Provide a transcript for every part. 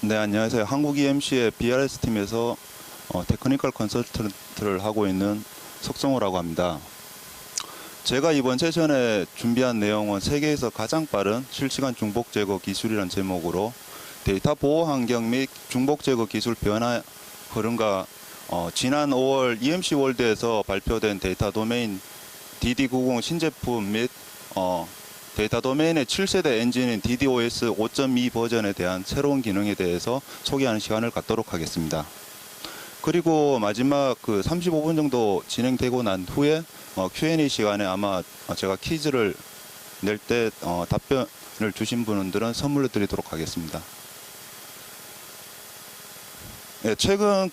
네, 안녕하세요. 한국 EMC의 BRS 팀에서 테크니컬 컨설턴트를 하고 있는 석성호라고 합니다. 제가 이번 세션에 준비한 내용은 세계에서 가장 빠른 실시간 중복 제거 기술이라는 제목으로 데이터 보호 환경 및 중복 제거 기술 변화 흐름과 지난 5월 EMC 월드에서 발표된 데이터 도메인 DD90 신제품 및 데이터 도메인의 7세대 엔진인 DDoS 5.2 버전에 대한 새로운 기능에 대해서 소개하는 시간을 갖도록 하겠습니다. 그리고 마지막 35분 정도 진행되고 난 후에 Q&A 시간에 아마 제가 퀴즈를 낼 때 답변을 주신 분들은 선물로 드리도록 하겠습니다. 네, 최근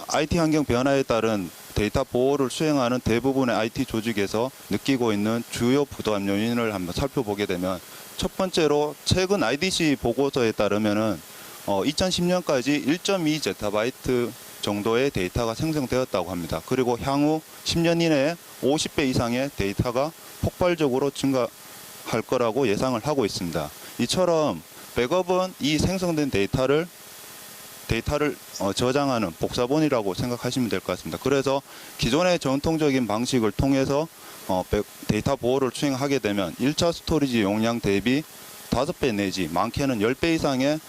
IT 환경 변화에 따른 데이터 보호를 수행하는 대부분의 IT 조직에서 느끼고 있는 주요 부담 요인을 한번 살펴보게 되면, 첫 번째로 최근 IDC 보고서에 따르면은 2010년까지 1.2 제타바이트 정도의 데이터가 생성되었다고 합니다. 그리고 향후 10년 이내에 50배 이상의 데이터가 폭발적으로 증가할 거라고 예상을 하고 있습니다. 이처럼 백업은 이 생성된 데이터를 저장하는 복사본이라고 생각하시면 될 것 같습니다. 그래서 기존의 전통적인 방식을 통해서 데이터 보호를 수행하게 되면 1차 스토리지 용량 대비 5배 내지 많게는 10배 이상의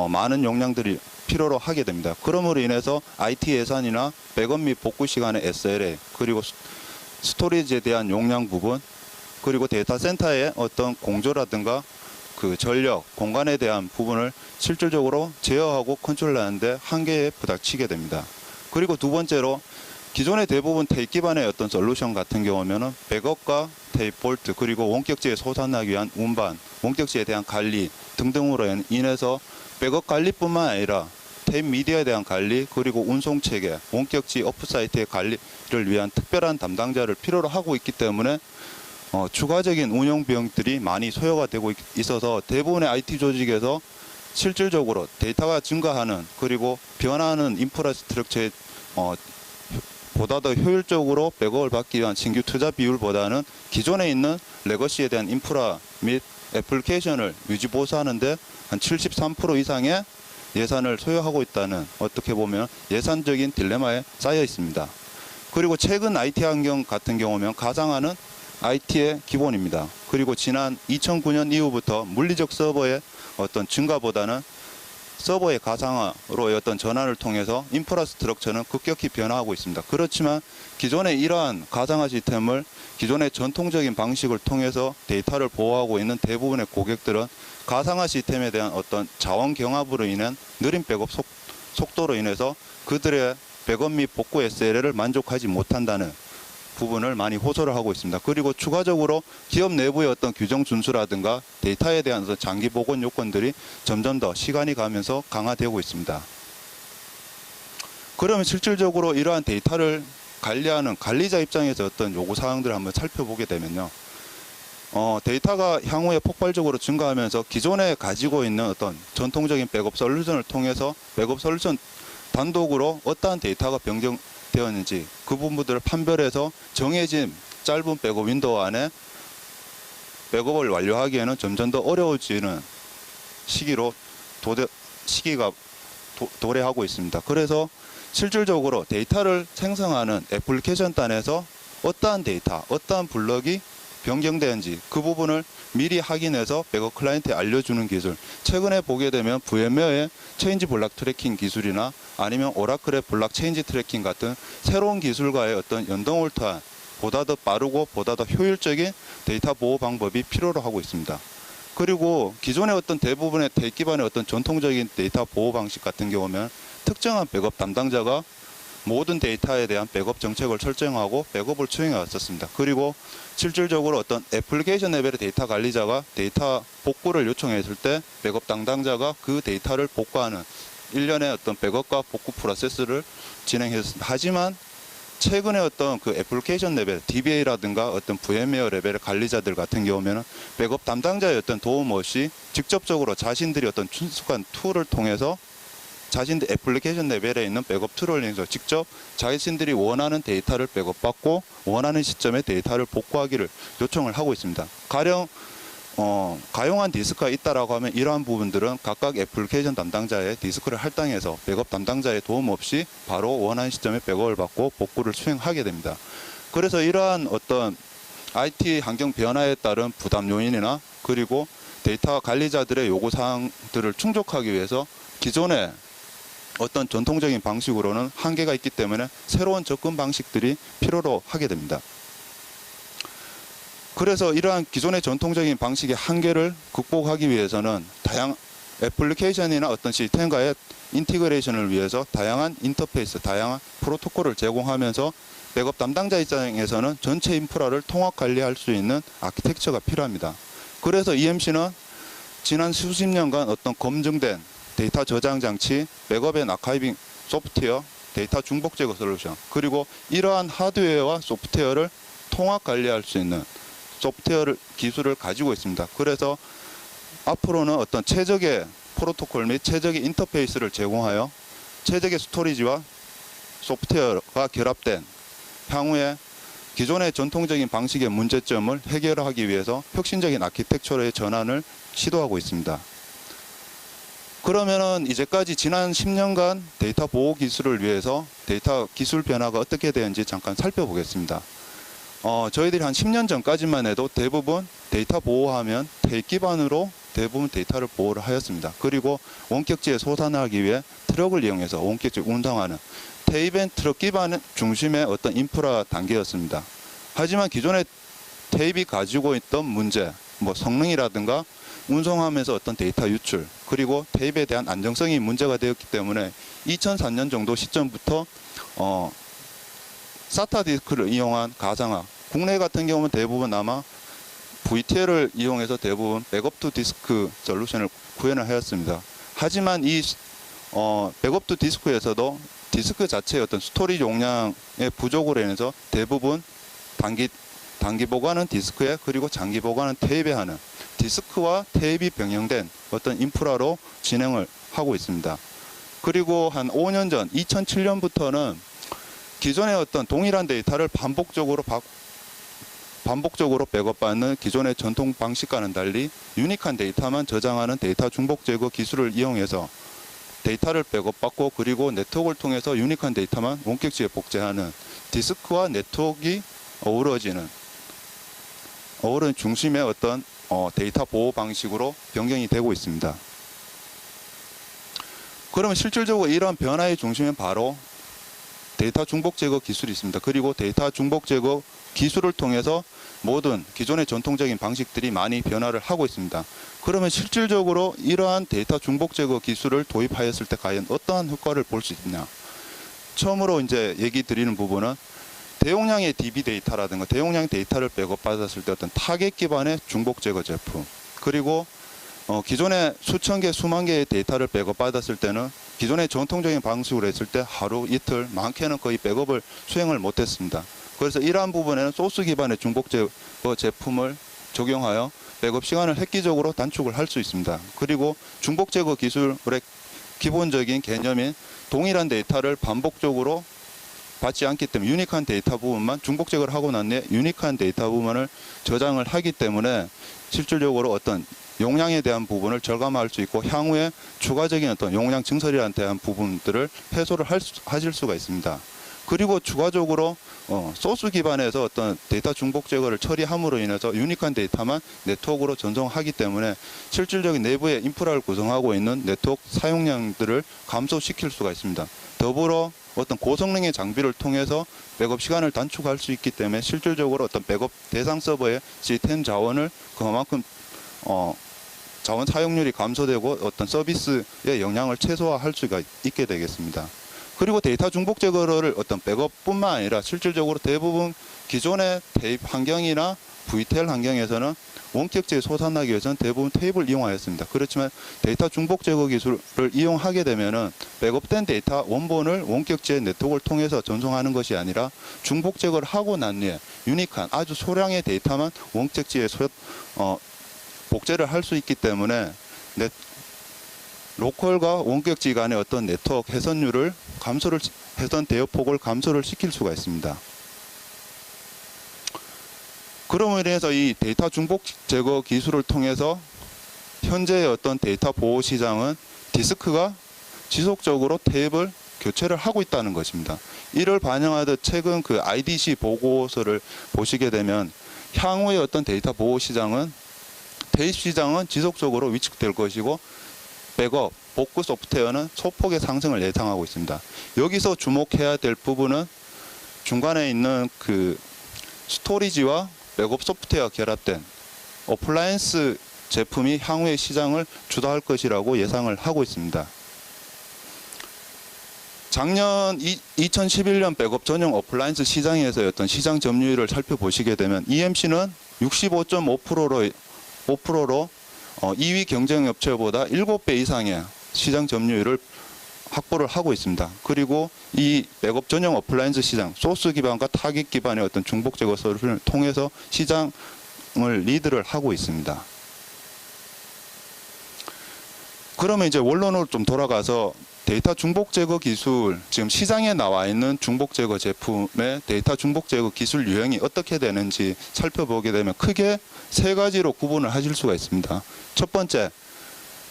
많은 용량들이 필요로 하게 됩니다. 그러므로 인해서 IT 예산이나 백업 및 복구 시간의 SLA, 그리고 스토리지에 대한 용량 부분, 그리고 데이터 센터의 어떤 공조라든가 전력, 공간에 대한 부분을 실질적으로 제어하고 컨트롤하는데 한계에 부닥치게 됩니다. 그리고 두 번째로 기존의 대부분 테이프 기반의 어떤 솔루션 같은 경우면은 백업과 테이프 볼트, 그리고 원격지에 소산하기 위한 운반, 원격지에 대한 관리 등등으로 인해서 백업 관리뿐만 아니라 테이프 미디어에 대한 관리, 그리고 운송 체계, 원격지 오프사이트의 관리를 위한 특별한 담당자를 필요로 하고 있기 때문에 추가적인 운영 비용들이 많이 소요가 되고 있어서 대부분의 IT 조직에서 실질적으로 데이터가 증가하는, 그리고 변화하는 인프라스트럭처에 보다 더 효율적으로 백업을 받기 위한 신규 투자 비율보다는 기존에 있는 레거시에 대한 인프라 및 애플리케이션을 유지 보수하는데 한 73% 이상의 예산을 소요하고 있다는, 어떻게 보면 예산적인 딜레마에 쌓여 있습니다. 그리고 최근 IT 환경 같은 경우면 가상화는 IT의 기본입니다. 그리고 지난 2009년 이후부터 물리적 서버의 어떤 증가보다는 서버의 가상화로의 어떤 전환을 통해서 인프라스트럭처는 급격히 변화하고 있습니다. 그렇지만 기존의 이러한 가상화 시스템을 기존의 전통적인 방식을 통해서 데이터를 보호하고 있는 대부분의 고객들은 가상화 시스템에 대한 어떤 자원 경합으로 인한 느린 백업 속도로 인해서 그들의 백업 및 복구 SLA를 만족하지 못한다는 부분을 많이 호소를 하고 있습니다. 그리고 추가적으로 기업 내부의 어떤 규정 준수라든가 데이터에 대한 장기 복원 요건들이 점점 더 시간이 가면서 강화되고 있습니다. 그러면 실질적으로 이러한 데이터를 관리하는 관리자 입장에서 어떤 요구사항들을 한번 살펴보게 되면요. 데이터가 향후에 폭발적으로 증가하면서 기존에 가지고 있는 어떤 전통적인 백업 솔루션을 통해서 백업 솔루션 단독으로 어떠한 데이터가 변경되었는지 그 부분들을 판별해서 정해진 짧은 백업 윈도우 안에 백업을 완료하기에는 점점 더 어려워지는 시기가 도래하고 있습니다. 그래서 실질적으로 데이터를 생성하는 애플리케이션 단에서 어떠한 데이터, 어떠한 블럭이 변경되는지 그 부분을 미리 확인해서 백업 클라이언트에 알려주는 기술, 최근에 보게 되면 VMware의 체인지 블락 트래킹 기술이나 아니면 오라클의 블락 체인지 트래킹 같은 새로운 기술과의 어떤 연동을 통한 보다 더 빠르고 보다 더 효율적인 데이터 보호 방법이 필요로 하고 있습니다. 그리고 기존의 어떤 대부분의 테이프 기반의 어떤 전통적인 데이터 보호 방식 같은 경우는 특정한 백업 담당자가 모든 데이터에 대한 백업 정책을 설정하고 백업을 수행해 왔었습니다. 그리고 실질적으로 어떤 애플리케이션 레벨의 데이터 관리자가 데이터 복구를 요청했을 때 백업 담당자가 그 데이터를 복구하는 일련의 어떤 백업과 복구 프로세스를 진행했습니다. 하지만 최근에 어떤 애플리케이션 레벨, DBA라든가 어떤 VMware 레벨의 관리자들 같은 경우에는 백업 담당자의 어떤 도움 없이 직접적으로 자신들이 어떤 친숙한 툴을 통해서 자신들 애플리케이션 레벨에 있는 백업 툴을 이용해서 직접 자신들이 원하는 데이터를 백업받고 원하는 시점에 데이터를 복구하기를 요청을 하고 있습니다. 가령 가용한 디스크가 있다라고 하면 이러한 부분들은 각각 애플리케이션 담당자의 디스크를 할당해서 백업 담당자의 도움 없이 바로 원하는 시점에 백업을 받고 복구를 수행하게 됩니다. 그래서 이러한 어떤 IT 환경 변화에 따른 부담 요인이나 그리고 데이터 관리자들의 요구사항들을 충족하기 위해서 기존의 어떤 전통적인 방식으로는 한계가 있기 때문에 새로운 접근 방식들이 필요로 하게 됩니다. 그래서 이러한 기존의 전통적인 방식의 한계를 극복하기 위해서는 다양한 애플리케이션이나 어떤 시스템과의 인티그레이션을 위해서 다양한 인터페이스, 다양한 프로토콜을 제공하면서 백업 담당자 입장에서는 전체 인프라를 통합 관리할 수 있는 아키텍처가 필요합니다. 그래서 EMC는 지난 수십 년간 어떤 검증된 데이터 저장 장치, 백업 앤 아카이빙 소프트웨어, 데이터 중복 제거 솔루션, 그리고 이러한 하드웨어와 소프트웨어를 통합 관리할 수 있는 소프트웨어 기술을 가지고 있습니다. 그래서 앞으로는 어떤 최적의 프로토콜 및 최적의 인터페이스를 제공하여 최적의 스토리지와 소프트웨어가 결합된 향후에 기존의 전통적인 방식의 문제점을 해결하기 위해서 혁신적인 아키텍처의 전환을 시도하고 있습니다. 그러면은 이제까지 지난 10년간 데이터 보호 기술을 위해서 데이터 기술 변화가 어떻게 되는지 잠깐 살펴보겠습니다. 저희들이 한 10년 전까지만 해도 대부분 데이터 보호하면 테이프 기반으로 대부분 데이터를 보호를 하였습니다. 그리고 원격지에 소산하기 위해 트럭을 이용해서 원격지 운송하는 테이프 앤 트럭 기반 중심의 어떤 인프라 단계였습니다. 하지만 기존의 테이프가 가지고 있던 문제, 성능이라든가 운송하면서 어떤 데이터 유출, 그리고 테이프에 대한 안정성이 문제가 되었기 때문에 2004년 정도 시점부터 SATA 디스크를 이용한 가상화, 국내 같은 경우는 대부분 아마 VTL을 이용해서 대부분 백업 투 디스크 솔루션을 구현을 하였습니다. 하지만 이 백업 투 디스크에서도 디스크 자체의 어떤 스토리지 용량의 부족으로 인해서 대부분 단기 보관은 디스크에 그리고 장기 보관은 테이프에 하는 디스크와 테이프 병행된 어떤 인프라로 진행을 하고 있습니다. 그리고 한 5년 전 2007년부터는 기존의 어떤 동일한 데이터를 반복적으로 백업받는 기존의 전통 방식과는 달리 유니크한 데이터만 저장하는 데이터 중복 제거 기술을 이용해서 데이터를 백업받고 그리고 네트워크를 통해서 유니크한 데이터만 원격지에 복제하는 디스크와 네트워크가 어우러지는 중심의 어떤 데이터 보호 방식으로 변경이 되고 있습니다. 그러면 실질적으로 이러한 변화의 중심은 바로 데이터 중복 제거 기술이 있습니다. 그리고 데이터 중복 제거 기술을 통해서 모든 기존의 전통적인 방식들이 많이 변화를 하고 있습니다. 그러면 실질적으로 이러한 데이터 중복 제거 기술을 도입하였을 때 과연 어떠한 효과를 볼 수 있냐? 처음으로 이제 얘기 드리는 부분은 대용량의 DB 데이터라든가 대용량 데이터를 백업받았을 때 어떤 타겟 기반의 중복 제거 제품, 그리고 기존의 수천 개, 수만 개의 데이터를 백업받았을 때는 기존의 전통적인 방식으로 했을 때 하루, 이틀, 많게는 거의 백업을 수행을 못했습니다. 그래서 이러한 부분에는 소스 기반의 중복 제거 제품을 적용하여 백업 시간을 획기적으로 단축을 할 수 있습니다. 그리고 중복 제거 기술의 기본적인 개념인 동일한 데이터를 반복적으로 받지 않기 때문에 유니크한 데이터 부분만 중복 제거를 하고 난 뒤에 유니크한 데이터 부분을 저장을 하기 때문에 실질적으로 어떤 용량에 대한 부분을 절감할 수 있고 향후에 추가적인 어떤 용량 증설에 대한 부분들을 해소를 하실 수가 있습니다. 그리고 추가적으로 소스 기반에서 어떤 데이터 중복 제거를 처리함으로 인해서 유니크한 데이터만 네트워크로 전송하기 때문에 실질적인 내부의 인프라를 구성하고 있는 네트워크 사용량들을 감소시킬 수가 있습니다. 더불어 어떤 고성능의 장비를 통해서 백업 시간을 단축할 수 있기 때문에 실질적으로 어떤 백업 대상 서버의 시스템 자원을 그만큼 자원 사용률이 감소되고 어떤 서비스의 영향을 최소화할 수가 있게 되겠습니다. 그리고 데이터 중복 제거를 어떤 백업뿐만 아니라 실질적으로 대부분 기존의 테이프 환경이나 VTL 환경에서는 원격지에 소산하기 위해서는 대부분 테이프를 이용하였습니다. 그렇지만 데이터 중복 제거 기술을 이용하게 되면은 백업된 데이터 원본을 원격지의 네트워크를 통해서 전송하는 것이 아니라 중복 제거를 하고 난 뒤에 유니크한 아주 소량의 데이터만 원격지에 복제를 할 수 있기 때문에 로컬과 원격지 간의 어떤 네트워크 해선율을 해선 대역폭을 감소를 시킬 수가 있습니다. 그럼으로 인해서 이 데이터 중복 제거 기술을 통해서 현재의 어떤 데이터 보호 시장은 디스크가 지속적으로 탭을 교체를 하고 있다는 것입니다. 이를 반영하듯 최근 그 IDC 보고서를 보시게 되면 향후의 어떤 데이터 보호 시장은 대입 시장은 지속적으로 위축될 것이고 백업, 복구 소프트웨어는 소폭의 상승을 예상하고 있습니다. 여기서 주목해야 될 부분은 중간에 있는 그 스토리지와 백업 소프트웨어가 결합된 어플라이언스 제품이 향후의 시장을 주도할 것이라고 예상을 하고 있습니다. 작년 2011년 백업 전용 어플라이언스 시장에서의 어떤 시장 점유율을 살펴보시게 되면 EMC는 65.5%로 2위 경쟁 업체보다 7배 이상의 시장 점유율을 확보를 하고 있습니다. 그리고 이 백업 전용 어플라이언스 시장, 소스 기반과 타깃 기반의 어떤 중복 제거 서비스를 통해서 시장을 리드를 하고 있습니다. 그러면 이제 원론으로 좀 돌아가서 데이터 중복 제거 기술, 지금 시장에 나와 있는 중복 제거 제품의 데이터 중복 제거 기술 유형이 어떻게 되는지 살펴보게 되면 크게 세 가지로 구분을 하실 수가 있습니다. 첫 번째,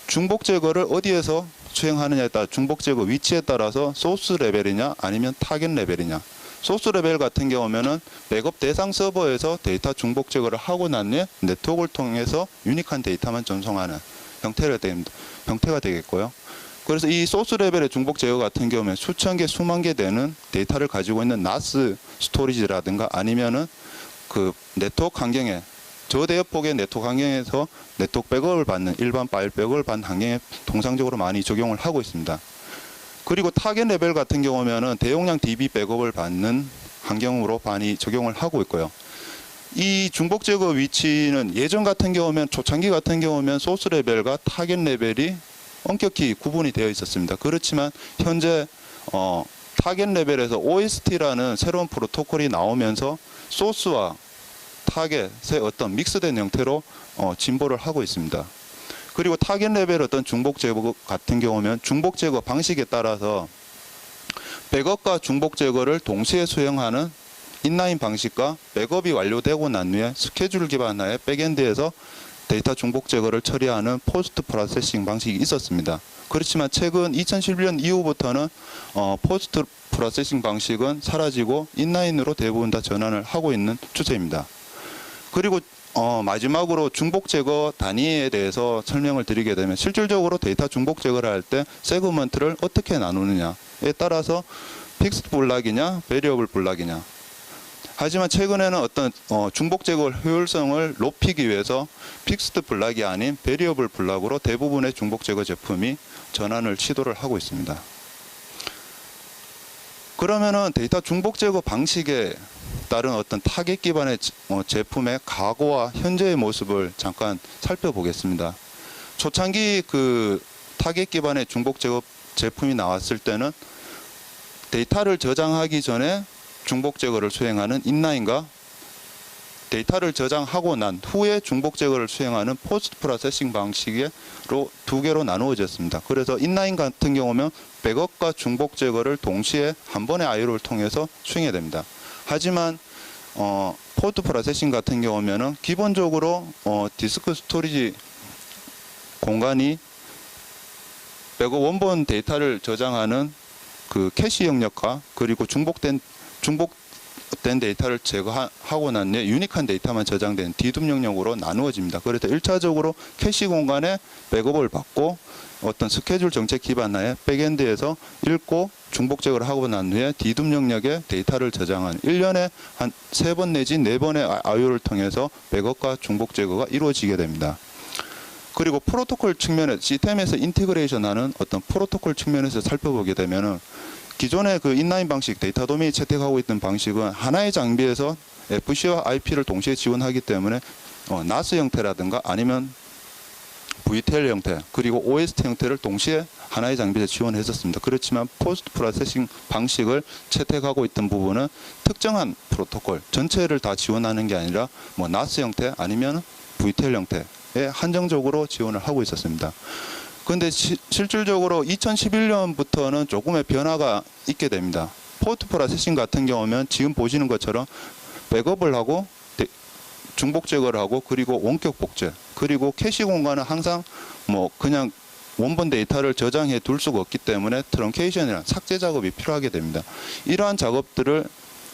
중복 제거를 어디에서 수행하느냐에 따라 중복 제거 위치에 따라서 소스 레벨이냐 아니면 타겟 레벨이냐. 소스 레벨 같은 경우면은 백업 대상 서버에서 데이터 중복 제거를 하고 난 뒤에 네트워크를 통해서 유니크한 데이터만 전송하는 형태가 되겠고요. 그래서 이 소스 레벨의 중복 제거 같은 경우에 수천 개, 수만 개 되는 데이터를 가지고 있는 NAS 스토리지라든가 아니면은 그 네트워크 환경에 저대역폭의 네트워크 환경에서 네트워크 백업을 받는 일반 파일 백업을 받는 환경에 통상적으로 많이 적용을 하고 있습니다. 그리고 타겟 레벨 같은 경우면은 대용량 DB 백업을 받는 환경으로 많이 적용을 하고 있고요. 이 중복 제거 위치는 예전 같은 경우면 초창기 같은 경우면 소스 레벨과 타겟 레벨이 엄격히 구분이 되어 있었습니다. 그렇지만 현재 타겟 레벨에서 OST라는 새로운 프로토콜이 나오면서 소스와 타겟의 어떤 믹스된 형태로 진보를 하고 있습니다. 그리고 타겟 레벨 어떤 중복 제거 같은 경우면 중복 제거 방식에 따라서 백업과 중복 제거를 동시에 수행하는 인라인 방식과 백업이 완료되고 난 후에 스케줄 기반의 백엔드에서 데이터 중복 제거를 처리하는 포스트 프로세싱 방식이 있었습니다. 그렇지만 최근 2011년 이후부터는 포스트 프로세싱 방식은 사라지고 인라인으로 대부분 다 전환을 하고 있는 추세입니다. 그리고 마지막으로 중복 제거 단위에 대해서 설명을 드리게 되면 실질적으로 데이터 중복 제거를 할 때 세그먼트를 어떻게 나누느냐에 따라서 픽스드 블락이냐 베리어블 블락이냐. 하지만 최근에는 어떤 중복 제거 효율성을 높이기 위해서 픽스드 블락이 아닌 베리어블 블락으로 대부분의 중복 제거 제품이 전환을 시도를 하고 있습니다. 그러면은 데이터 중복 제거 방식에 따른 어떤 타겟 기반의 제품의 과거와 현재의 모습을 잠깐 살펴보겠습니다. 초창기 그 타겟 기반의 중복 제거 제품이 나왔을 때는 데이터를 저장하기 전에 중복 제거를 수행하는 인라인과 데이터를 저장하고 난 후에 중복 제거를 수행하는 포스트 프로세싱 방식으로 두 개로 나누어졌습니다. 그래서 인라인 같은 경우면 백업과 중복 제거를 동시에 한 번의 IO를 통해서 수행해야 됩니다. 하지만 포스트 프로세싱 같은 경우면은 기본적으로 디스크 스토리지 공간이 백업 원본 데이터를 저장하는 그 캐시 영역과 그리고 중복된 데이터를 제거하고 난 뒤에 유니크한 데이터만 저장된 디둠 영역으로 나누어집니다. 그래서 1차적으로 캐시 공간에 백업을 받고 어떤 스케줄 정책 기반의 백엔드에서 읽고 중복 제거를 하고 난 후에 디둠 영역에 데이터를 저장한 1년에 한 3번 내지 4번의 IO를 통해서 백업과 중복 제거가 이루어지게 됩니다. 그리고 프로토콜 측면에 시스템에서 인티그레이션하는 어떤 프로토콜 측면에서 살펴보게 되면은 기존의 그 인라인 방식 데이터 도메인이 채택하고 있던 방식은 하나의 장비에서 FC와 IP를 동시에 지원하기 때문에 NAS 형태라든가 아니면 VTL 형태 그리고 OST 형태를 동시에 하나의 장비에서 지원했었습니다. 그렇지만 포스트 프로세싱 방식을 채택하고 있던 부분은 특정한 프로토콜 전체를 다 지원하는 게 아니라 뭐 NAS 형태 아니면 VTL 형태에 한정적으로 지원을 하고 있었습니다. 그런데 실질적으로 2011년부터는 조금의 변화가 있게 됩니다. 포스트 프로세싱 같은 경우면 지금 보시는 것처럼 백업을 하고 중복 제거를 하고 그리고 원격 복제 그리고 캐시 공간은 항상 뭐 그냥 원본 데이터를 저장해 둘 수가 없기 때문에 트렁케이션이나 삭제 작업이 필요하게 됩니다. 이러한 작업들을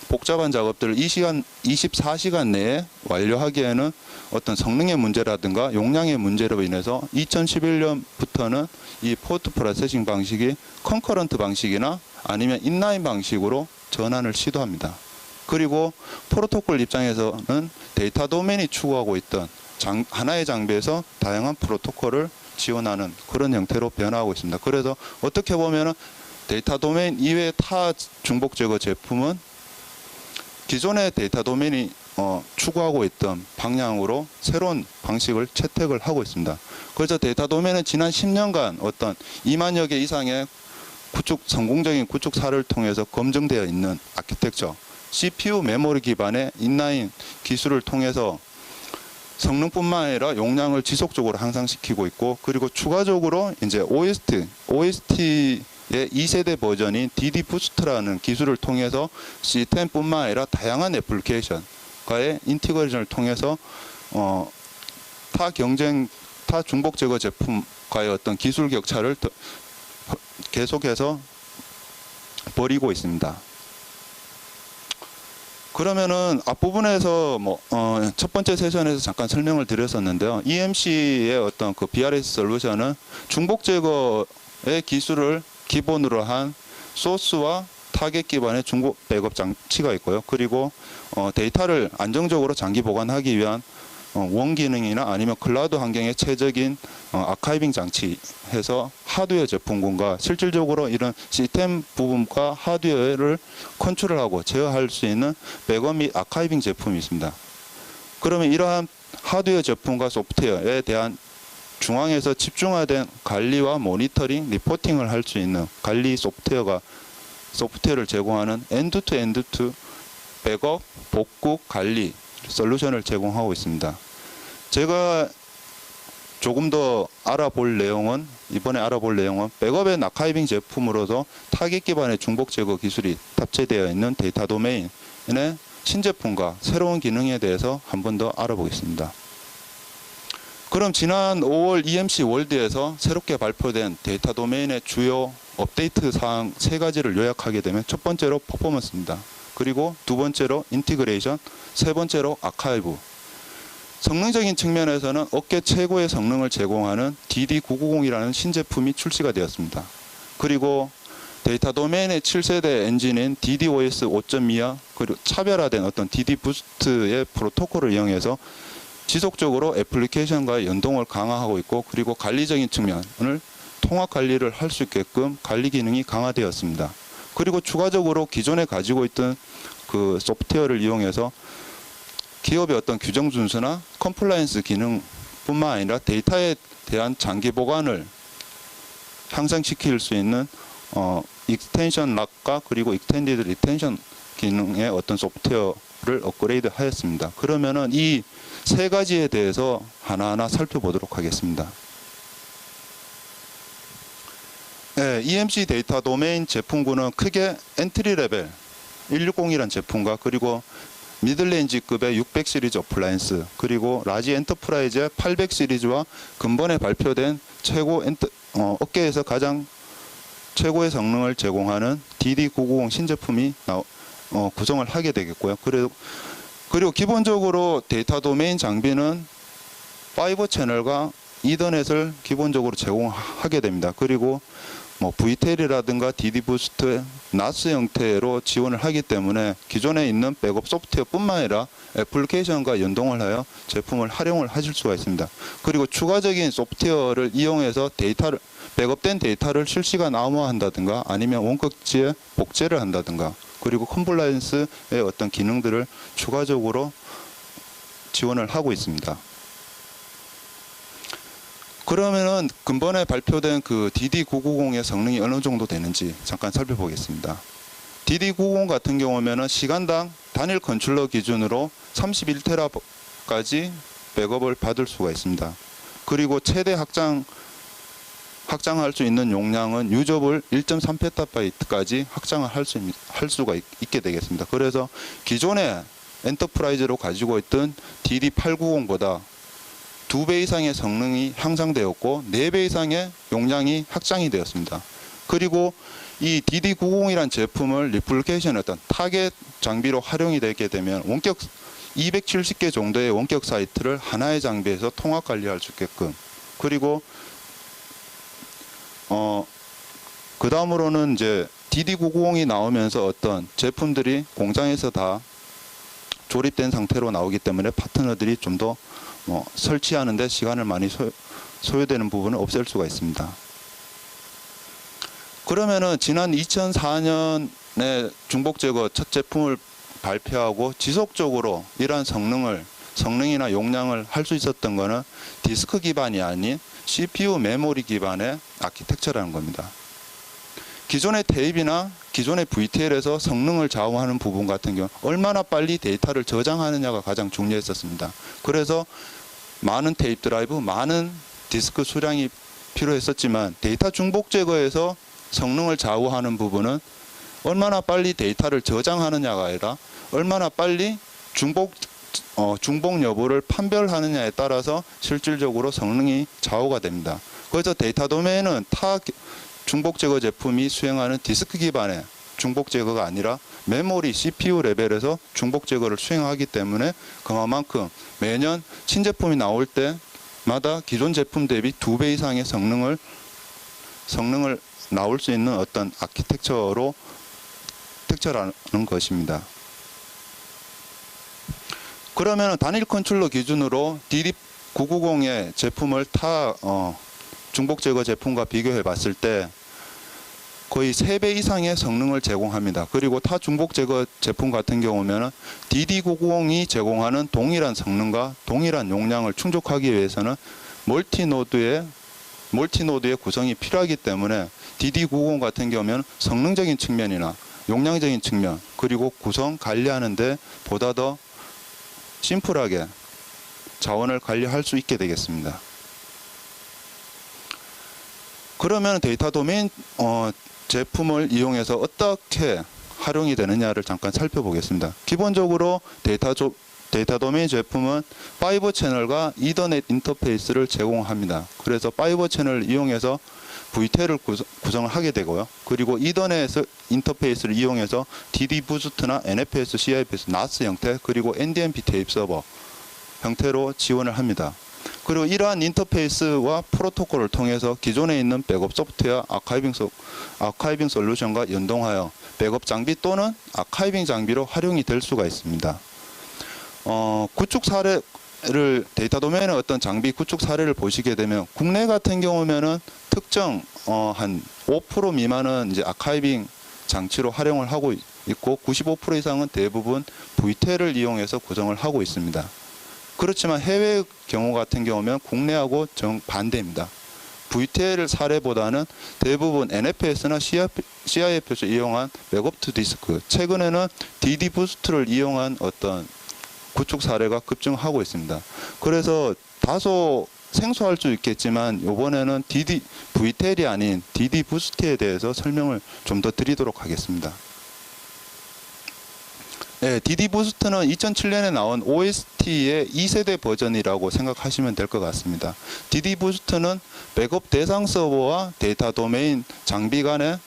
복잡한 작업들을 24시간 내에 완료하기에는 어떤 성능의 문제라든가 용량의 문제로 인해서 2011년부터는 이 포트 프로세싱 방식이 컨커런트 방식이나 아니면 인라인 방식으로 전환을 시도합니다. 그리고 프로토콜 입장에서는 데이터 도메인이 추구하고 있던 하나의 장비에서 다양한 프로토콜을 지원하는 그런 형태로 변화하고 있습니다. 그래서 어떻게 보면 데이터 도메인 이외의 타 중복 제거 제품은 기존의 데이터 도메인이 추구하고 있던 방향으로 새로운 방식을 채택을 하고 있습니다. 그래서 데이터 도메인은 지난 10년간 어떤 2만여 개 이상의 성공적인 구축사를 통해서 검증되어 있는 아키텍처, CPU 메모리 기반의 인라인 기술을 통해서 성능뿐만 아니라 용량을 지속적으로 향상시키고 있고, 그리고 추가적으로 이제 OST의 2세대 버전인 DD 부스트라는 기술을 통해서 C10뿐만 아니라 다양한 애플리케이션과의 인티그레이션을 통해서 타 중복 제거 제품과의 어떤 기술 격차를 계속해서 벌이고 있습니다. 그러면은 앞부분에서 첫 번째 세션에서 잠깐 설명을 드렸었는데요. EMC의 어떤 그 BRS 솔루션은 중복 제거의 기술을 기본으로 한 소스와 타겟 기반의 중복 백업 장치가 있고요. 그리고 데이터를 안정적으로 장기 보관하기 위한 원 기능이나 아니면 클라우드 환경에 최적인 아카이빙 장치 해서 하드웨어 제품군과 실질적으로 이런 시스템 부분과 하드웨어를 컨트롤하고 제어할 수 있는 백업 및 아카이빙 제품이 있습니다. 그러면 이러한 하드웨어 제품과 소프트웨어에 대한 중앙에서 집중화된 관리와 모니터링, 리포팅을 할 수 있는 관리 소프트웨어를 제공하는 엔드 투 백업, 복구, 관리 솔루션을 제공하고 있습니다. 제가 조금 더 이번에 알아볼 내용은 백업의 아카이빙 제품으로서 타깃 기반의 중복 제거 기술이 탑재되어 있는 데이터 도메인의 신제품과 새로운 기능에 대해서 한 번 더 알아보겠습니다. 그럼 지난 5월 EMC 월드에서 새롭게 발표된 데이터 도메인의 주요 업데이트 사항 3가지를 요약하게 되면, 첫 번째로 퍼포먼스입니다. 그리고 두 번째로 인티그레이션, 세 번째로 아카이브. 성능적인 측면에서는 업계 최고의 성능을 제공하는 DD990이라는 신제품이 출시가 되었습니다. 그리고 데이터 도메인의 7세대 엔진인 DDoS 5.2와 그리고 차별화된 어떤 DD 부스트의 프로토콜을 이용해서 지속적으로 애플리케이션과의 연동을 강화하고 있고, 그리고 관리적인 측면을 통합 관리를 할 수 있게끔 관리 기능이 강화되었습니다. 그리고 추가적으로 기존에 가지고 있던 그 소프트웨어를 이용해서 기업의 어떤 규정 준수나 컴플라이언스 기능뿐만 아니라 데이터에 대한 장기 보관을 향상시킬 수 있는 익스텐션 락과 그리고 익스텐디드 리텐션 기능의 어떤 소프트웨어를 업그레이드 하였습니다. 그러면은 이 세 가지에 대해서 하나하나 살펴보도록 하겠습니다. 네, EMC 데이터 도메인 제품군은 크게 엔트리 레벨 160이라는 제품과 그리고 미들레인지급의 600 시리즈 어플라이언스, 그리고 라지 엔터프라이즈의 800 시리즈와 근본에 발표된 업계에서 가장 최고의 성능을 제공하는 DD990 신제품이 구성을 하게 되겠고요. 그리고 기본적으로 데이터 도메인 장비는 5 채널과 이더넷을 기본적으로 제공하게 됩니다. 그리고 VTEL이라든가 DD 부스트, NAS 형태로 지원을 하기 때문에 기존에 있는 백업 소프트웨어뿐만 아니라 애플리케이션과 연동을 하여 제품을 활용을 하실 수가 있습니다. 그리고 추가적인 소프트웨어를 이용해서 백업된 데이터를 실시간 암호화한다든가 아니면 원격지에 복제를 한다든가, 그리고 컴플라이언스의 어떤 기능들을 추가적으로 지원을 하고 있습니다. 그러면은 근본에 발표된 그 DD990의 성능이 어느 정도 되는지 잠깐 살펴보겠습니다. DD990 같은 경우면은 시간당 단일 컨트롤러 기준으로 31테라까지 백업을 받을 수가 있습니다. 그리고 최대 확장할 수 있는 용량은 유저블 1.3PB까지 확장을 할 수가 있게 되겠습니다. 그래서 기존에 엔터프라이즈로 가지고 있던 DD890보다 2배 이상의 성능이 향상되었고 4배 이상의 용량이 확장이 되었습니다. 그리고 이 DD990이란 제품을 리플리케이션 어떤 타겟 장비로 활용이 되게 되면 원격 270개 정도의 원격 사이트를 하나의 장비에서 통합 관리할 수 있게끔, 그리고 그 다음으로는 이제 DD990이 나오면서 어떤 제품들이 공장에서 다 조립된 상태로 나오기 때문에 파트너들이 좀 더 설치하는데 시간을 많이 소요되는 부분을 없앨 수가 있습니다. 그러면은 지난 2004년에 중복 제거 첫 제품을 발표하고 지속적으로 이러한 성능이나 용량을 할 수 있었던 거는 디스크 기반이 아닌 CPU 메모리 기반의 아키텍처라는 겁니다. 기존의 테이프나 기존의 VTL에서 성능을 좌우하는 부분 같은 경우 얼마나 빨리 데이터를 저장하느냐가 가장 중요했었습니다. 그래서 많은 테이프 드라이브, 많은 디스크 수량이 필요했었지만 데이터 중복 제거에서 성능을 좌우하는 부분은 얼마나 빨리 데이터를 저장하느냐가 아니라 얼마나 빨리 중복 여부를 판별하느냐에 따라서 실질적으로 성능이 좌우가 됩니다. 그래서 데이터 도메인은 타 중복 제거 제품이 수행하는 디스크 기반의 중복 제거가 아니라 메모리 CPU 레벨에서 중복 제거를 수행하기 때문에 그만큼 매년 신제품이 나올 때마다 기존 제품 대비 2배 이상의 성능을 나올 수 있는 어떤 아키텍처라는 것입니다. 그러면 단일 컨트롤러 기준으로 DD990의 제품을 타 중복 제거 제품과 비교해 봤을 때 거의 3배 이상의 성능을 제공합니다. 그리고 타 중복 제거 제품 같은 경우는 DD990이 제공하는 동일한 성능과 동일한 용량을 충족하기 위해서는 멀티노드의 구성이 필요하기 때문에 DD990 같은 경우는 성능적인 측면이나 용량적인 측면, 그리고 구성 관리하는데 보다 더 심플하게 자원을 관리할 수 있게 되겠습니다. 그러면 데이터 도메인 제품을 이용해서 어떻게 활용이 되느냐를 잠깐 살펴보겠습니다. 기본적으로 데이터 도메인 제품은 5채널과 이더넷 인터페이스를 제공합니다. 그래서 5채널을 이용해서 VTL을 구성을 하게 되고요. 그리고 이더넷 인터페이스를 이용해서 DD 부스트나 NFS, CIFS, NAS 형태, 그리고 NDMP 테이프 서버 형태로 지원을 합니다. 그리고 이러한 인터페이스와 프로토콜을 통해서 기존에 있는 백업 소프트웨어 아카이빙 솔루션과 연동하여 백업 장비 또는 아카이빙 장비로 활용이 될 수가 있습니다. 구축 사례를 데이터 도메인의 어떤 장비 구축 사례를 보시게 되면 국내 같은 경우면은 특정 한 5% 미만은 이제 아카이빙 장치로 활용을 하고 있고 95% 이상은 대부분 VTL을 이용해서 구성을 하고 있습니다. 그렇지만 해외 경우 같은 경우면 국내하고 정반대입니다. VTL 사례보다는 대부분 NFS나 CIFS를 이용한 백업 투 디스크, 최근에는 DD 부스트를 이용한 어떤 구축 사례가 급증하고 있습니다. 그래서 다소 생소할 수 있겠지만 이번에는 VTL이 아닌 DD 부스트에 대해서 설명을 좀 더 드리도록 하겠습니다. 네, DD 부스트는 2007년에 나온 OST의 2세대 버전이라고 생각하시면 될 것 같습니다. DD 부스트는 백업 대상 서버와 데이터 도메인 장비 간에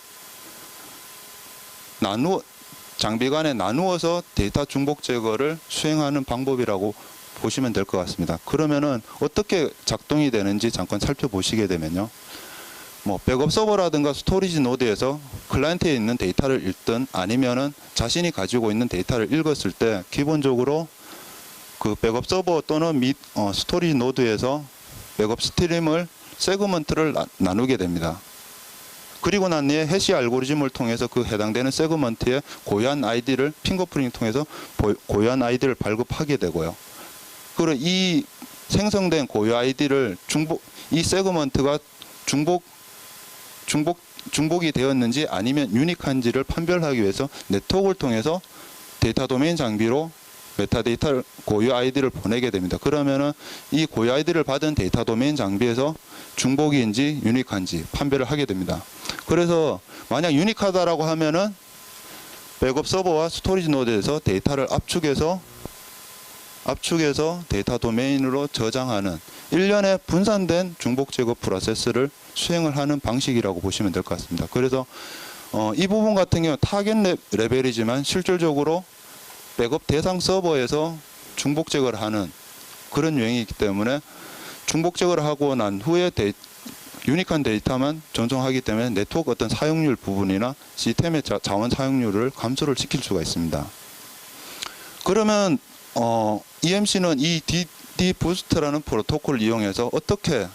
나누어서 데이터 중복 제거를 수행하는 방법이라고 보시면 될 것 같습니다. 그러면은 어떻게 작동이 되는지 잠깐 살펴보시게 되면요. 백업 서버라든가 스토리지 노드에서 클라이언트에 있는 데이터를 읽든 아니면은 자신이 가지고 있는 데이터를 읽었을 때 기본적으로 그 백업 서버 또는 스토리지 노드에서 백업 스트림을 세그먼트를 나누게 됩니다. 그리고 난 뒤에 해시 알고리즘을 통해서 그 해당되는 세그먼트의 고유한 아이디를 핑거프린팅 통해서 고유한 아이디를 발급하게 되고요. 그리고 이 생성된 고유 아이디를 이 세그먼트가 중복이 되었는지 아니면 유니크한지를 판별하기 위해서 네트워크를 통해서 데이터 도메인 장비로 메타데이터 고유 아이디를 보내게 됩니다. 그러면은 이 고유 아이디를 받은 데이터 도메인 장비에서 중복인지 유니크한지 판별을 하게 됩니다. 그래서 만약 유니크하다라고 하면은 백업 서버와 스토리지 노드에서 데이터를 압축해서 데이터 도메인으로 저장하는 일련의 분산된 중복 제거 프로세스를 수행을 하는 방식이라고 보시면 될 것 같습니다. 그래서 이 부분 같은 경우 타겟 레벨이지만 실질적으로 백업 대상 서버에서 중복 제거를 하는 그런 유형이기 때문에 중복 제거를 하고 난 후에 유니크한 데이터만 전송하기 때문에 네트워크 어떤 사용률 부분이나 시스템의 자원 사용률을 감소를 시킬 수가 있습니다. 그러면 EMC는 이 DD 부스트라는 프로토콜을 이용해서 어떻게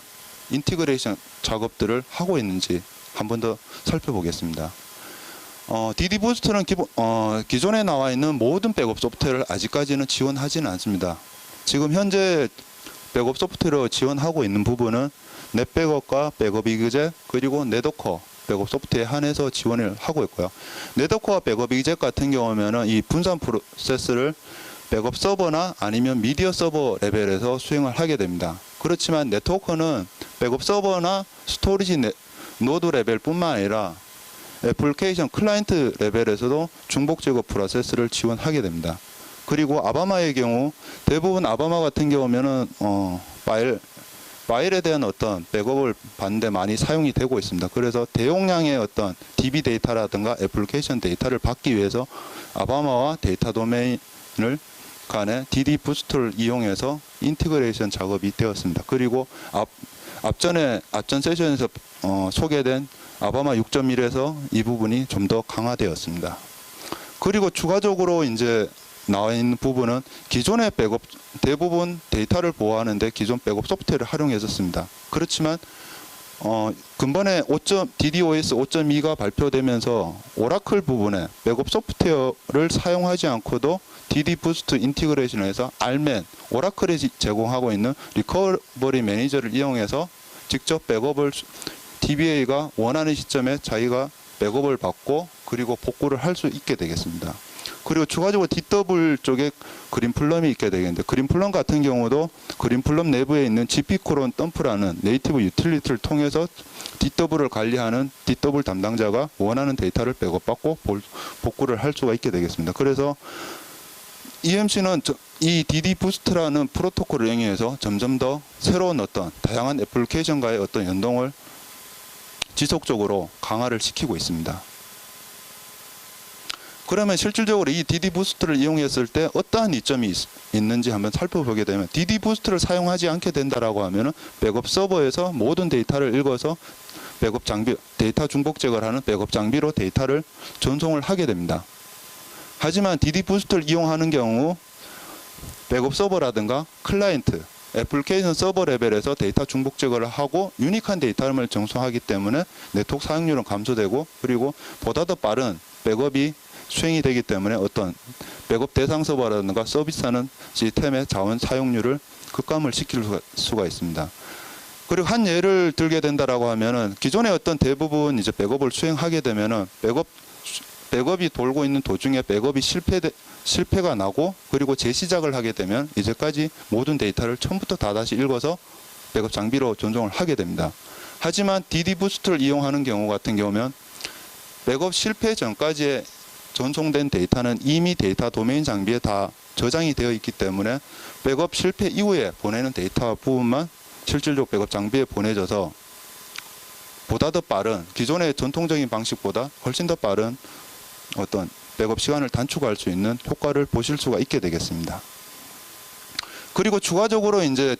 인티그레이션 작업들을 하고 있는지 한 번 더 살펴보겠습니다. DD 부스트는 기존에 나와 있는 모든 백업 소프트웨어를 아직까지는 지원하지는 않습니다. 지금 현재 백업 소프트웨어 지원하고 있는 부분은 넷백업과 백업 이그제 그리고 네더커 백업 소프트에 한해서 지원을 하고 있고요. 네더커와 백업 이그제 같은 경우에는 이 분산 프로세스를 백업 서버나 아니면 미디어 서버 레벨에서 수행을 하게 됩니다. 그렇지만 네트워크는 백업 서버나 스토리지 노드 레벨뿐만 아니라 애플리케이션 클라이언트 레벨에서도 중복 제거 프로세스를 지원하게 됩니다. 그리고 아바마의 경우 대부분 아바마 같은 경우면은 파일에 대한 어떤 백업을 받는데 많이 사용이 되고 있습니다. 그래서 대용량의 어떤 DB 데이터라든가 애플리케이션 데이터를 받기 위해서 아바마와 데이터 도메인을 간의 DD 부스트를 이용해서 인티그레이션 작업이 되었습니다. 그리고 앞전 세션에서 소개된 아바마 6.1에서 이 부분이 좀 더 강화되었습니다. 그리고 추가적으로 이제 나와 있는 부분은 기존의 백업 대부분 데이터를 보호하는데 기존 백업 소프트웨어를 활용했었습니다. 그렇지만 근본에 DDoS 5.2가 발표되면서 오라클 부분에 백업 소프트웨어를 사용하지 않고도 DD 부스트 인티그레이션을 해서 알맨 오라클이 제공하고 있는 리커버리 매니저를 이용해서 직접 백업을 DBA가 원하는 시점에 자기가 백업을 받고 그리고 복구를 할 수 있게 되겠습니다. 그리고 추가적으로 DW 쪽에 그린플럼이 있게 되겠는데 그린플럼 같은 경우도 그린플럼 내부에 있는 GP코론 덤프라는 네이티브 유틸리티를 통해서 DW를 관리하는 DW 담당자가 원하는 데이터를 백업받고 복구를 할 수가 있게 되겠습니다. 그래서 EMC는 이 DD 부스트라는 프로토콜을 이용해서 점점 더 새로운 어떤 다양한 애플리케이션과의 어떤 연동을 지속적으로 강화를 시키고 있습니다. 그러면 실질적으로 이 DD 부스트를 이용했을 때 어떠한 이점이 있는지 한번 살펴보게 되면 DD 부스트를 사용하지 않게 된다라고 하면은 백업 서버에서 모든 데이터를 읽어서 백업 장비 데이터 중복 제거를 하는 백업 장비로 데이터를 전송을 하게 됩니다. 하지만 DD 부스트를 이용하는 경우 백업 서버라든가 클라이언트 애플리케이션 서버 레벨에서 데이터 중복 제거를 하고 유니크한 데이터를 전송하기 때문에 네트워크 사용률은 감소되고 그리고 보다 더 빠른 백업이 수행이 되기 때문에 어떤 백업 대상 서버라든가 서비스하는 시스템의 자원 사용률을 급감을 시킬 수가 있습니다. 그리고 한 예를 들게 된다라고 하면은 기존의 어떤 대부분 이제 백업을 수행하게 되면은 백업이 돌고 있는 도중에 백업이 실패가 나고 그리고 재시작을 하게 되면 이제까지 모든 데이터를 처음부터 다시 읽어서 백업 장비로 전송을 하게 됩니다. 하지만 DD 부스트를 이용하는 경우 같은 경우면 백업 실패 전까지의 전송된 데이터는 이미 데이터 도메인 장비에 다 저장이 되어 있기 때문에 백업 실패 이후에 보내는 데이터 부분만 실질적 백업 장비에 보내져서 보다 더 빠른 기존의 전통적인 방식보다 훨씬 더 빠른 어떤 백업 시간을 단축할 수 있는 효과를 보실 수가 있게 되겠습니다. 그리고 추가적으로 이제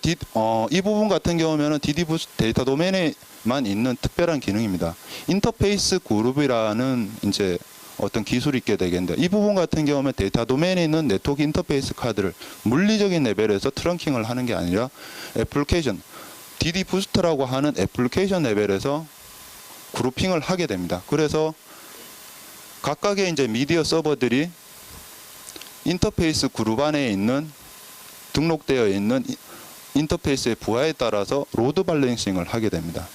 이 부분 같은 경우에는 DD 부스트 데이터 도메인에만 있는 특별한 기능입니다. 인터페이스 그룹이라는 이제 어떤 기술이 있게 되겠는데 이 부분 같은 경우는 데이터 도메인에 있는 네트워크 인터페이스 카드를 물리적인 레벨에서 트렁킹을 하는 게 아니라 애플리케이션 DD 부스트라고 하는 애플리케이션 레벨에서 그룹핑을 하게 됩니다. 그래서 각각의 이제 미디어 서버들이 인터페이스 그룹 안에 있는 등록되어 있는 인터페이스의 부하에 따라서 로드 밸런싱을 하게 됩니다.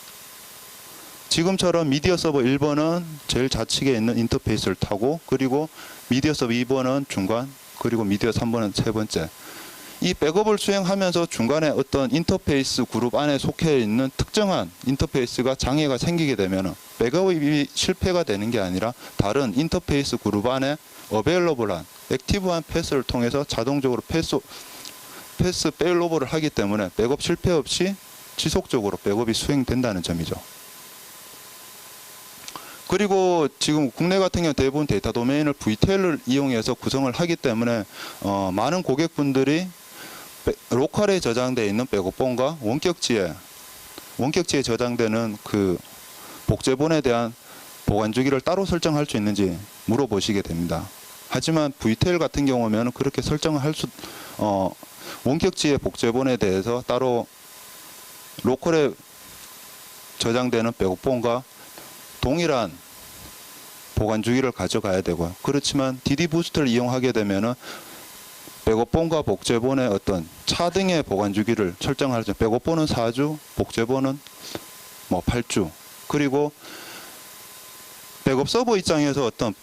지금처럼 미디어 서버 1번은 제일 좌측에 있는 인터페이스를 타고 그리고 미디어 서버 2번은 중간 그리고 미디어 3번은 세 번째. 이 백업을 수행하면서 중간에 어떤 인터페이스 그룹 안에 속해 있는 특정한 인터페이스가 장애가 생기게 되면 백업이 실패가 되는 게 아니라 다른 인터페이스 그룹 안에 어베일러블한 액티브한 패스를 통해서 자동적으로 패스 페일오버를 하기 때문에 백업 실패 없이 지속적으로 백업이 수행된다는 점이죠. 그리고 지금 국내 같은 경우 대부분 데이터 도메인을 VTL을 이용해서 구성을 하기 때문에 많은 고객분들이 로컬에 저장되어 있는 백업본과 원격지에 저장되는 그 복제본에 대한 보관 주기를 따로 설정할 수 있는지 물어보시게 됩니다. 하지만 VTL 같은 경우면 그렇게 설정을 원격지의 복제본에 대해서 따로 로컬에 저장되는 백업본과 동일한 보관 주기를 가져가야 되고요. 그렇지만 DD 부스트를 이용하게 되면은 백업본과 복제본의 어떤 차등의 보관 주기를 설정할 때 백업본은 4주, 복제본은 8주. 그리고 백업 서버 입장에서 어떤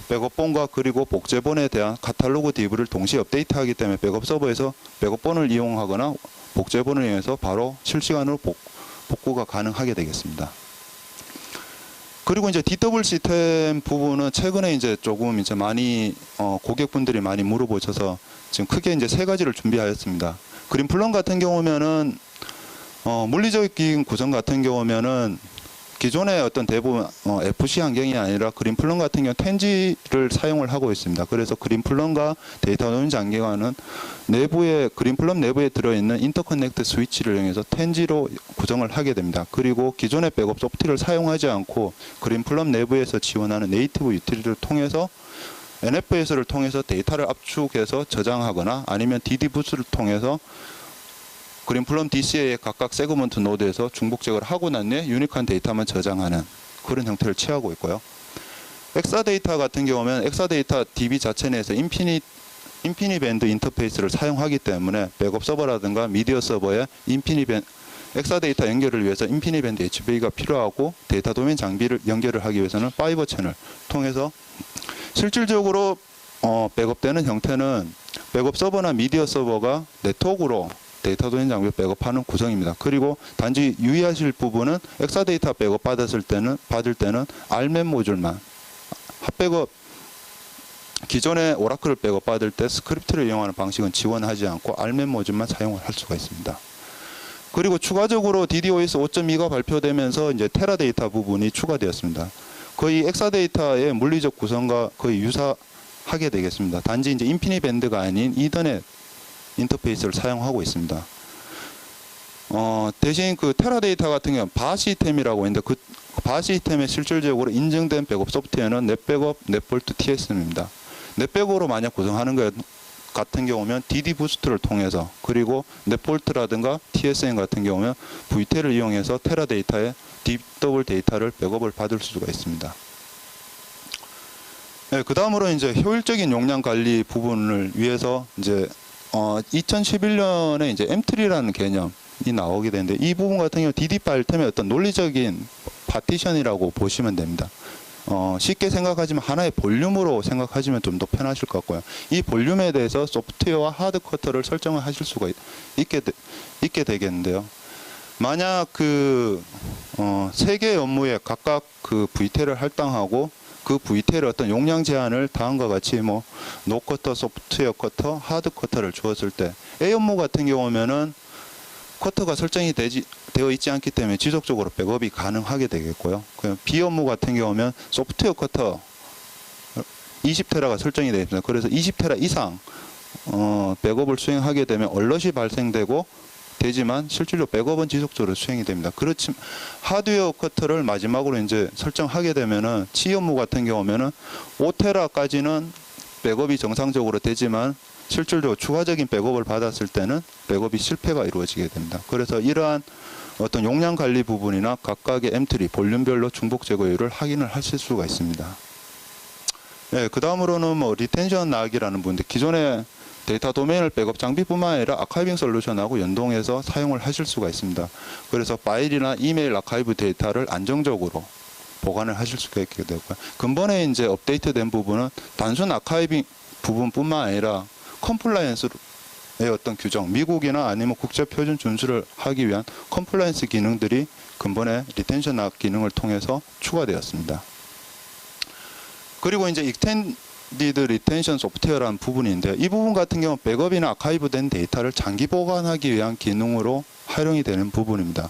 백업본과 그리고 복제본에 대한 카탈로그 DB를 동시에 업데이트하기 때문에 백업 서버에서 백업본을 이용하거나 복제본을 이용해서 바로 실시간으로 복구가 가능하게 되겠습니다. 그리고 이제 DW 시스템 부분은 최근에 이제 조금 이제 많이 고객분들이 많이 물어보셔서 지금 크게 이제 3가지를 준비하였습니다. 그린플럼 같은 경우면은 물리적인 구성 같은 경우면은 기존의 어떤 대부분 FC 환경이 아니라 그린플럼 같은 경우 텐지를 사용을 하고 있습니다. 그래서 그린플럼과 데이터 도메인 장기관은 그린플럼 내부에 들어있는 인터커넥트 스위치를 이용해서 텐지로 구성을 하게 됩니다. 그리고 기존의 백업 소프트를 사용하지 않고 그린플럼 내부에서 지원하는 네이티브 유틸리티를 통해서 NFS를 통해서 데이터를 압축해서 저장하거나 아니면 DD 부스를 통해서 그린플럼 DCA의 각각 세그먼트 노드에서 중복 제거를 하고 난 뒤에 유니크한 데이터만 저장하는 그런 형태를 취하고 있고요. 엑사데이터 같은 경우는 엑사데이터 DB 자체 내에서 인피니밴드 인터페이스를 사용하기 때문에 백업 서버라든가 미디어 서버에 엑사데이터 연결을 위해서 인피니밴드 HBA가 필요하고 데이터 도메인 장비를 연결을 하기 위해서는 파이버 채널을 통해서 실질적으로 백업되는 형태는 백업 서버나 미디어 서버가 네트워크로 데이터 도메인 장비를 백업하는 구성입니다. 그리고 단지 유의하실 부분은 엑사데이터 백업 받을 때는 RMAN 모듈만 핫백업 기존의 오라클을 백업 받을 때 스크립트를 이용하는 방식은 지원하지 않고 RMAN 모듈만 사용을 할 수가 있습니다. 그리고 추가적으로 DDoS 5.2가 발표되면서 이제 테라데이터 부분이 추가되었습니다. 거의 엑사데이터의 물리적 구성과 거의 유사하게 되겠습니다. 단지 이제 인피니밴드가 아닌 이더넷 인터페이스를 사용하고 있습니다. 대신 그 테라데이터 같은 경우는 바 시스템이라고 있는데 그 바 시스템에 실질적으로 인증된 백업 소프트웨어는 넷백업, 넷볼트, TSM입니다. 넷백업으로 만약 구성하는 것 같은 경우면 DD 부스트를 통해서 그리고 넷볼트라든가 TSM 같은 경우는 VTL을 이용해서 테라데이터의 DW 데이터를 백업을 받을 수가 있습니다. 네, 그 다음으로 이제 효율적인 용량 관리 부분을 위해서 이제 2011년에 이제 M3라는 개념이 나오게 되는데 이 부분 같은 경우 DD 파일템의 어떤 논리적인 파티션이라고 보시면 됩니다. 쉽게 생각하지만 하나의 볼륨으로 생각하시면 좀 더 편하실 것 같고요. 이 볼륨에 대해서 소프트웨어와 하드 커터를 설정을 하실 수가 있게 되겠는데요. 만약 그 세 개의 업무에 각각 그 VTL을 할당하고 그 VTL의 어떤 용량 제한을 다음과 같이 노 커터, 소프트웨어 커터, 하드 커터를 주었을 때 A 업무 같은 경우면은 커터가 설정이 되어 있지 않기 때문에 지속적으로 백업이 가능하게 되겠고요. B 업무 같은 경우면 소프트웨어 커터 20테라가 설정이 되어 있습니다. 그래서 20테라 이상 백업을 수행하게 되면 얼럿이 발생되고 되지만 실질로 백업은 지속적으로 수행이 됩니다. 그렇지만 하드웨어 커터를 마지막으로 이제 설정하게 되면은 C 업무 같은 경우면은 5테라까지는 백업이 정상적으로 되지만 실질적으로 추가적인 백업을 받았을 때는 백업이 실패가 이루어지게 됩니다. 그래서 이러한 어떤 용량 관리 부분이나 각각의 M3 볼륨별로 중복 제거율을 확인을 하실 수가 있습니다. 네, 그 다음으로는 리텐션 나락이라는 부분인데 기존의 데이터 도메인을 백업 장비뿐만 아니라 아카이빙 솔루션하고 연동해서 사용을 하실 수가 있습니다. 그래서 파일이나 이메일 아카이브 데이터를 안정적으로 보관을 하실 수가 있게 되고요. 근본에 이제 업데이트된 부분은 단순 아카이빙 부분뿐만 아니라 컴플라이언스의 어떤 규정, 미국이나 아니면 국제 표준 준수를 하기 위한 컴플라이언스 기능들이 근본의 리텐션 나락 기능을 통해서 추가되었습니다. 그리고 이제 Extended Retention Software라는 부분인데, 이 부분 같은 경우 백업이나 아카이브된 데이터를 장기 보관하기 위한 기능으로 활용이 되는 부분입니다.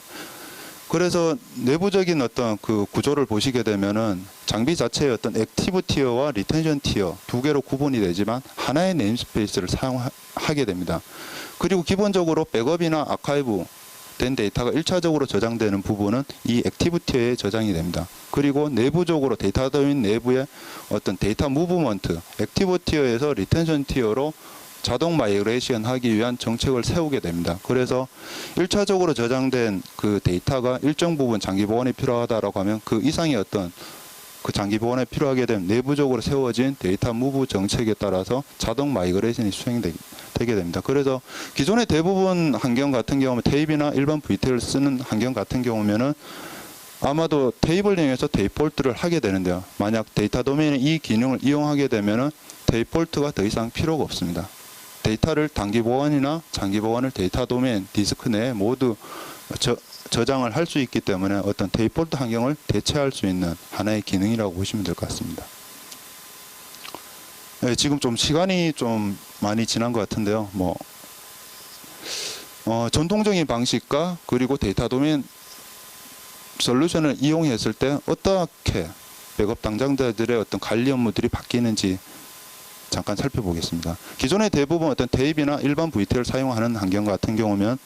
그래서 내부적인 어떤 그 구조를 보시게 되면은 장비 자체의 어떤 액티브 티어와 리텐션 티어 두 개로 구분이 되지만 하나의 네임스페이스를 사용하게 됩니다. 그리고 기본적으로 백업이나 아카이브 된 데이터가 1차적으로 저장되는 부분은 이 액티브 티어에 저장이 됩니다. 그리고 내부적으로 데이터 도메인 내부의 어떤 데이터 무브먼트, 액티브 티어에서 리텐션 티어로 자동 마이그레이션 하기 위한 정책을 세우게 됩니다. 그래서 1차적으로 저장된 그 데이터가 일정 부분 장기 보관이 필요하다라고 하면 그 이상의 어떤 그 장기 보관에 필요하게 되면 내부적으로 세워진 데이터 무브 정책에 따라서 자동 마이그레이션이 수행되게 됩니다. 그래서 기존의 대부분 환경 같은 경우는 테이프나 일반 VT를 쓰는 환경 같은 경우면은 아마도 테이블 이용해서 데이폴트를 하게 되는데요. 만약 데이터 도메인의 이 기능을 이용하게 되면은 데이폴트가 더 이상 필요가 없습니다. 데이터를 단기 보관이나 장기 보관을 데이터 도메인, 디스크 내에 모두 저장을 할 수 있기 때문에 어떤 데이폴트 환경을 대체할 수 있는 하나의 기능이라고 보시면 될 것 같습니다. 네, 지금 좀 시간이 좀 많이 지난 것 같은데요. 전통적인 방식과 그리고 데이터 도메인 솔루션을 이용했을 때 어떻게 백업 담당자들의 어떤 관리 업무들이 바뀌는지 잠깐 살펴보겠습니다. 기존의 대부분 어떤 테이프나 일반 VT를 사용하는 환경 같은 경우면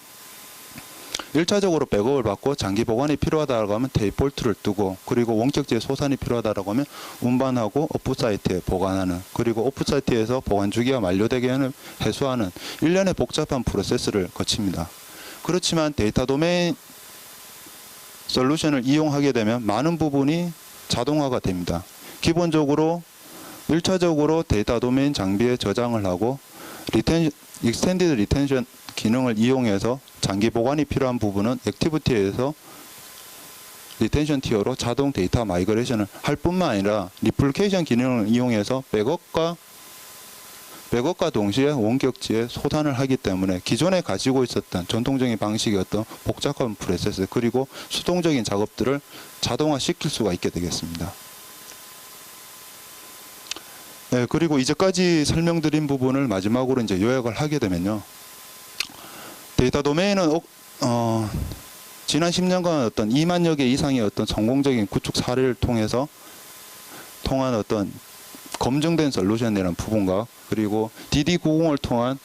1차적으로 백업을 받고 장기 보관이 필요하다고 하면 데이폴트를 뜨고, 그리고 원격지에 소산이 필요하다고 하면 운반하고 오프사이트에 보관하는, 그리고 오프사이트에서 보관 주기가 만료되게 하는 해소하는 일련의 복잡한 프로세스를 거칩니다. 그렇지만 데이터 도메인 솔루션을 이용하게 되면 많은 부분이 자동화가 됩니다. 기본적으로 1차적으로 데이터 도메인 장비에 저장을 하고 익스텐디드 리텐션 기능을 이용해서 장기 보관이 필요한 부분은 액티비티에서 리텐션 티어로 자동 데이터 마이그레이션을 할 뿐만 아니라 리플리케이션 기능을 이용해서 백업과 동시에 원격지에 소산을 하기 때문에 기존에 가지고 있었던 전통적인 방식의 어떤 복잡한 프로세스 그리고 수동적인 작업들을 자동화시킬 수가 있게 되겠습니다. 네, 그리고 이제까지 설명드린 부분을 마지막으로 이제 요약을 하게 되면요. 데이터 도메인은 지난 10년간 어떤 2만여 개 이상의 어떤 성공적인 구축 사례를 통한 어떤 검증된 솔루션이라는 부분과, 그리고 DD90을 통한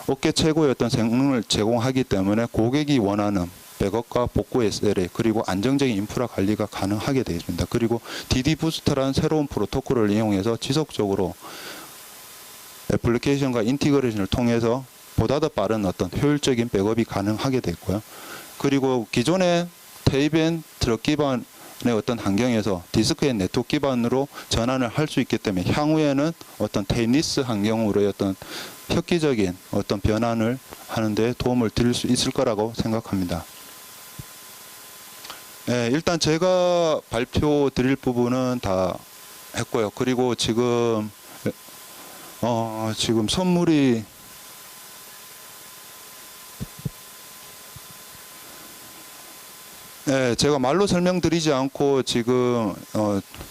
업계 최고의 어떤 성능을 제공하기 때문에 고객이 원하는 백업과 복구 SLA 그리고 안정적인 인프라 관리가 가능하게 되어 있습니다. 그리고 DD 부스터라는 새로운 프로토콜을 이용해서 지속적으로 애플리케이션과 인티그레이션을 통해서 보다 더 빠른 어떤 효율적인 백업이 가능하게 됐고요. 그리고 기존의 테이프 앤 트럭 기반의 어떤 환경에서 디스크 앤 네트워크 기반으로 전환을 할 수 있기 때문에 향후에는 어떤 테이프리스 환경으로의 어떤 획기적인 어떤 변환을 하는데 도움을 드릴 수 있을 거라고 생각합니다. 네, 일단 제가 발표 드릴 부분은 다 했고요. 그리고 지금 선물이 네, 제가 말로 설명드리지 않고 지금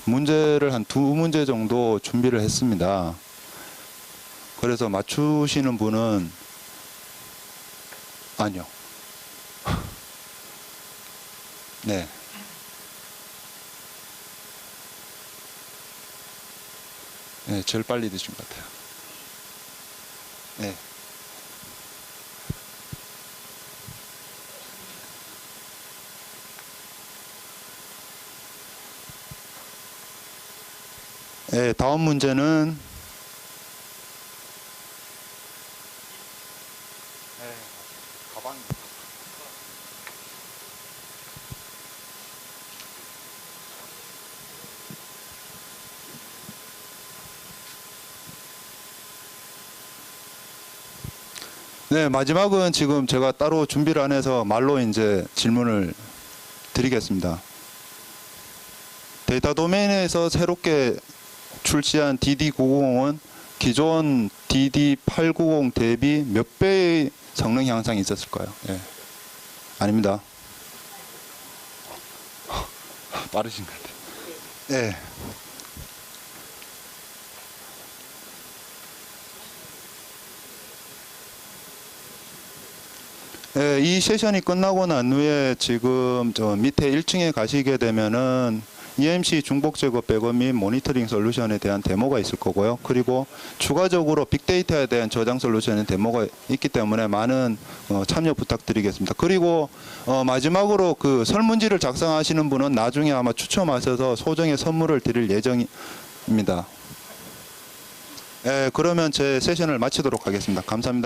문제를 한 2문제 정도 준비를 했습니다. 그래서 맞추시는 분은 아니요. 네. 네, 제일 빨리 드신 것 같아요. 네. 네, 다음 문제는 가방. 네, 마지막은 지금 제가 따로 준비를 안 해서 말로 이제 질문을 드리겠습니다. 데이터 도메인에서 새롭게 출시한 DD990은 기존 DD890 대비 몇 배의 성능 향상이 있었을까요? 예. 아닙니다. 빠르신 것 같아요. 예. 예, 이 세션이 끝나고 난 후에 지금 저 밑에 1층에 가시게 되면은 EMC 중복 제거 백업 및 모니터링 솔루션에 대한 데모가 있을 거고요. 그리고 추가적으로 빅데이터에 대한 저장 솔루션의 데모가 있기 때문에 많은 참여 부탁드리겠습니다. 그리고 마지막으로 그 설문지를 작성하시는 분은 나중에 아마 추첨하셔서 소정의 선물을 드릴 예정입니다. 예, 그러면 제 세션을 마치도록 하겠습니다. 감사합니다.